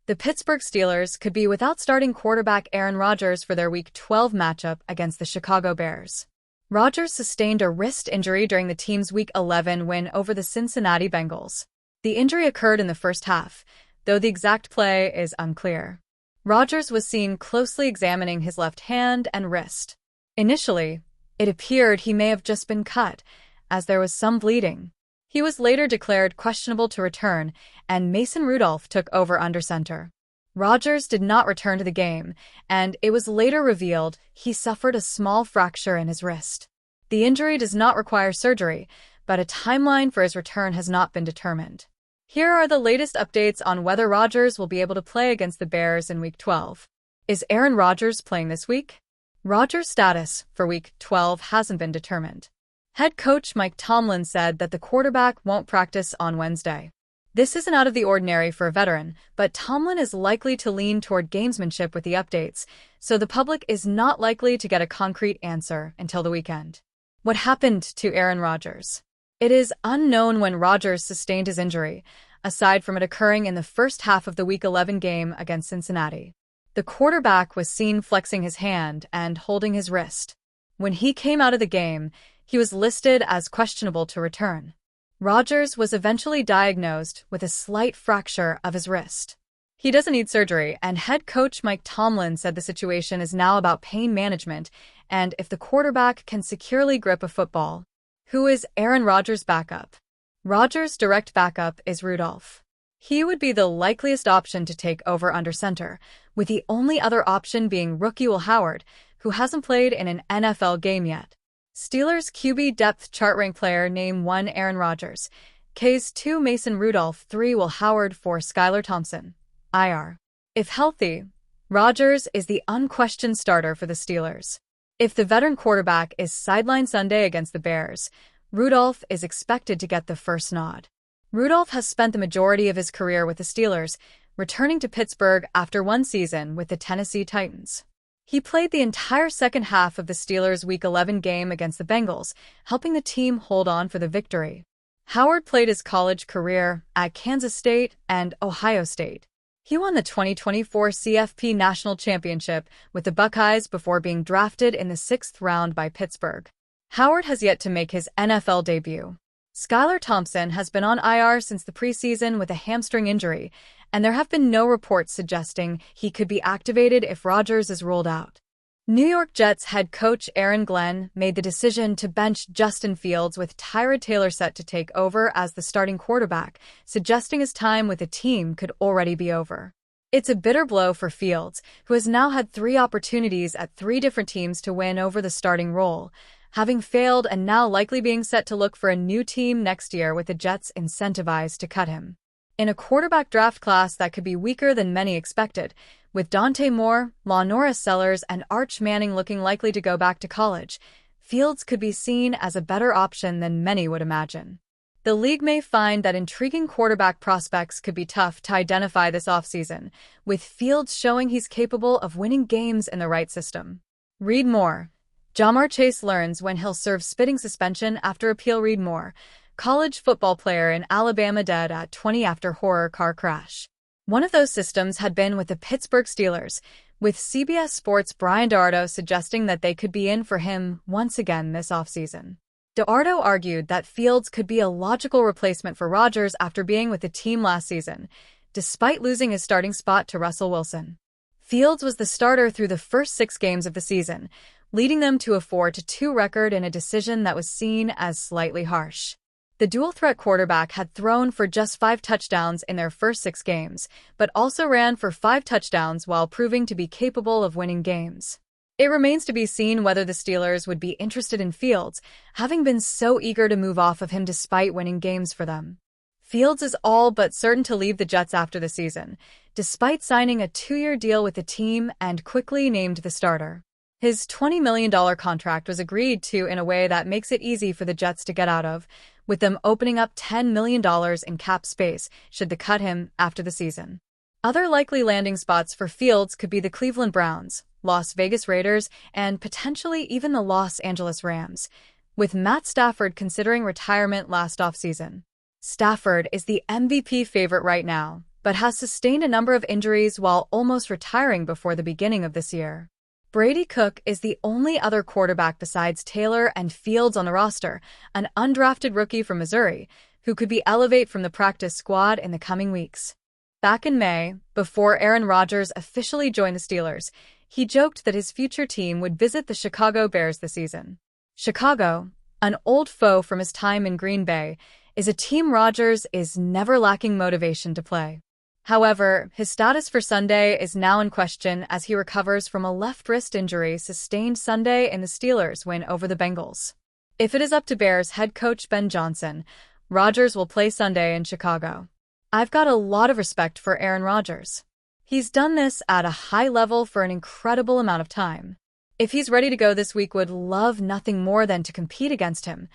The Pittsburgh Steelers could be without starting quarterback Aaron Rodgers for their Week 12 matchup against the Chicago Bears. Rodgers sustained a wrist injury during the team's Week 11 win over the Cincinnati Bengals. The injury occurred in the first half, though the exact play is unclear. Rodgers was seen closely examining his left hand and wrist. Initially, it appeared he may have just been cut, as there was some bleeding. He was later declared questionable to return, and Mason Rudolph took over under center. Rodgers did not return to the game, and it was later revealed he suffered a small fracture in his wrist. The injury does not require surgery, but a timeline for his return has not been determined. Here are the latest updates on whether Rodgers will be able to play against the Bears in Week 12. Is Aaron Rodgers playing this week? Rodgers' status for Week 12 hasn't been determined. Head coach Mike Tomlin said that the quarterback won't practice on Wednesday. This isn't out of the ordinary for a veteran, but Tomlin is likely to lean toward gamesmanship with the updates, so the public is not likely to get a concrete answer until the weekend. What happened to Aaron Rodgers? It is unknown when Rodgers sustained his injury, aside from it occurring in the first half of the Week 11 game against Cincinnati. The quarterback was seen flexing his hand and holding his wrist. When he came out of the game, he was listed as questionable to return. Rodgers was eventually diagnosed with a slight fracture of his wrist. He doesn't need surgery, and head coach Mike Tomlin said the situation is now about pain management and if the quarterback can securely grip a football. Who is Aaron Rodgers' backup? Rodgers' direct backup is Rudolph. He would be the likeliest option to take over under center, with the only other option being rookie Will Howard, who hasn't played in an NFL game yet. Steelers QB depth chart rank player name 1 Aaron Rodgers, Ks 2 Mason Rudolph 3 Will Howard 4 Skylar Thompson, IR. If healthy, Rodgers is the unquestioned starter for the Steelers. If the veteran quarterback is sidelined Sunday against the Bears, Rudolph is expected to get the first nod. Rudolph has spent the majority of his career with the Steelers, returning to Pittsburgh after one season with the Tennessee Titans. He played the entire second half of the Steelers' Week 11 game against the Bengals, helping the team hold on for the victory. Howard played his college career at Kansas State and Ohio State. He won the 2024 CFP National Championship with the Buckeyes before being drafted in the 6th round by Pittsburgh. Howard has yet to make his NFL debut. Skylar Thompson has been on IR since the preseason with a hamstring injury, and there have been no reports suggesting he could be activated if Rodgers is ruled out. New York Jets head coach Aaron Glenn made the decision to bench Justin Fields with Tyrod Taylor set to take over as the starting quarterback, suggesting his time with the team could already be over. It's a bitter blow for Fields, who has now had 3 opportunities at 3 different teams to win over the starting role, having failed and now likely being set to look for a new team next year with the Jets incentivized to cut him. In a quarterback draft class that could be weaker than many expected, with Dante Moore, Lenora Sellers, and Arch Manning looking likely to go back to college, Fields could be seen as a better option than many would imagine. The league may find that intriguing quarterback prospects could be tough to identify this offseason, with Fields showing he's capable of winning games in the right system. Read more. Ja'Marr Chase learns when he'll serve spitting suspension after appeal. Read more. College football player in Alabama dead at 20 after horror car crash. One of those systems had been with the Pittsburgh Steelers, with CBS Sports' Brian DeArdo suggesting that they could be in for him once again this offseason. DeArdo argued that Fields could be a logical replacement for Rodgers after being with the team last season, despite losing his starting spot to Russell Wilson. Fields was the starter through the first 6 games of the season, leading them to a 4-2 record in a decision that was seen as slightly harsh. The dual-threat quarterback had thrown for just 5 touchdowns in their first 6 games, but also ran for 5 touchdowns while proving to be capable of winning games. It remains to be seen whether the Steelers would be interested in Fields, having been so eager to move off of him despite winning games for them. Fields is all but certain to leave the Jets after the season, despite signing a 2-year deal with the team and quickly named the starter. His $20 million contract was agreed to in a way that makes it easy for the Jets to get out of, with them opening up $10 million in cap space should they cut him after the season. Other likely landing spots for Fields could be the Cleveland Browns, Las Vegas Raiders, and potentially even the Los Angeles Rams, with Matt Stafford considering retirement last offseason. Stafford is the MVP favorite right now, but has sustained a number of injuries while almost retiring before the beginning of this year. Brady Cook is the only other quarterback besides Taylor and Fields on the roster, an undrafted rookie from Missouri, who could be elevated from the practice squad in the coming weeks. Back in May, before Aaron Rodgers officially joined the Steelers, he joked that his future team would visit the Chicago Bears this season. Chicago, an old foe from his time in Green Bay, is a team Rodgers is never lacking motivation to play. However, his status for Sunday is now in question as he recovers from a left wrist injury sustained Sunday in the Steelers' win over the Bengals. If it is up to Bears head coach Ben Jhonson, Rodgers will play Sunday in Chicago. I've got a lot of respect for Aaron Rodgers. He's done this at a high level for an incredible amount of time. If he's ready to go this week, would love nothing more than to compete against him,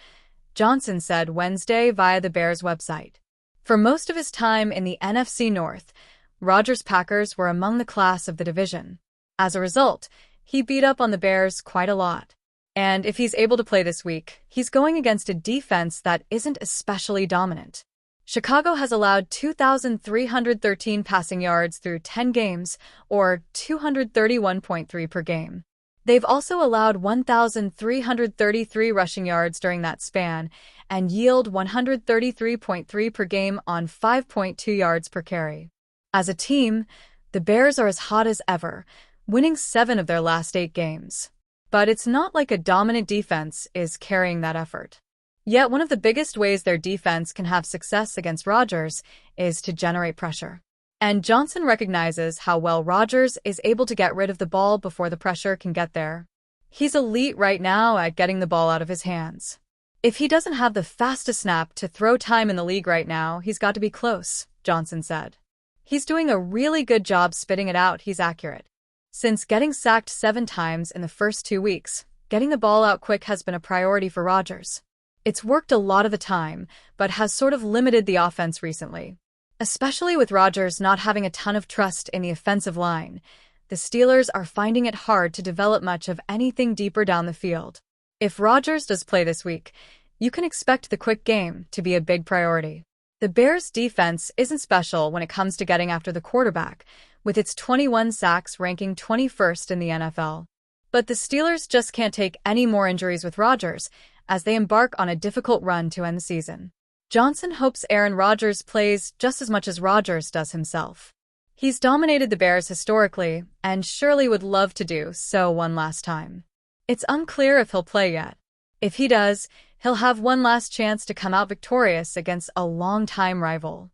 Jhonson said Wednesday via the Bears website. For most of his time in the NFC North, Rodgers' Packers were among the class of the division. As a result, he beat up on the Bears quite a lot. And if he's able to play this week, he's going against a defense that isn't especially dominant. Chicago has allowed 2,313 passing yards through 10 games, or 231.3 per game. They've also allowed 1,333 rushing yards during that span and yield 133.3 per game on 5.2 yards per carry. As a team, the Bears are as hot as ever, winning 7 of their last 8 games. But it's not like a dominant defense is carrying that effort. Yet one of the biggest ways their defense can have success against Rodgers is to generate pressure. And Jhonson recognizes how well Rodgers is able to get rid of the ball before the pressure can get there. He's elite right now at getting the ball out of his hands. If he doesn't have the fastest snap to throw time in the league right now, he's got to be close, Jhonson said. He's doing a really good job spitting it out. He's accurate. Since getting sacked 7 times in the first 2 weeks, getting the ball out quick has been a priority for Rodgers. It's worked a lot of the time, but has sort of limited the offense recently. Especially with Rodgers not having a ton of trust in the offensive line, the Steelers are finding it hard to develop much of anything deeper down the field. If Rodgers does play this week, you can expect the quick game to be a big priority. The Bears' defense isn't special when it comes to getting after the quarterback, with its 21 sacks ranking 21st in the NFL. But the Steelers just can't take any more injuries with Rodgers as they embark on a difficult run to end the season. Jhonson hopes Aaron Rodgers plays just as much as Rodgers does himself. He's dominated the Bears historically and surely would love to do so one last time. It's unclear if he'll play yet. If he does, he'll have one last chance to come out victorious against a longtime rival.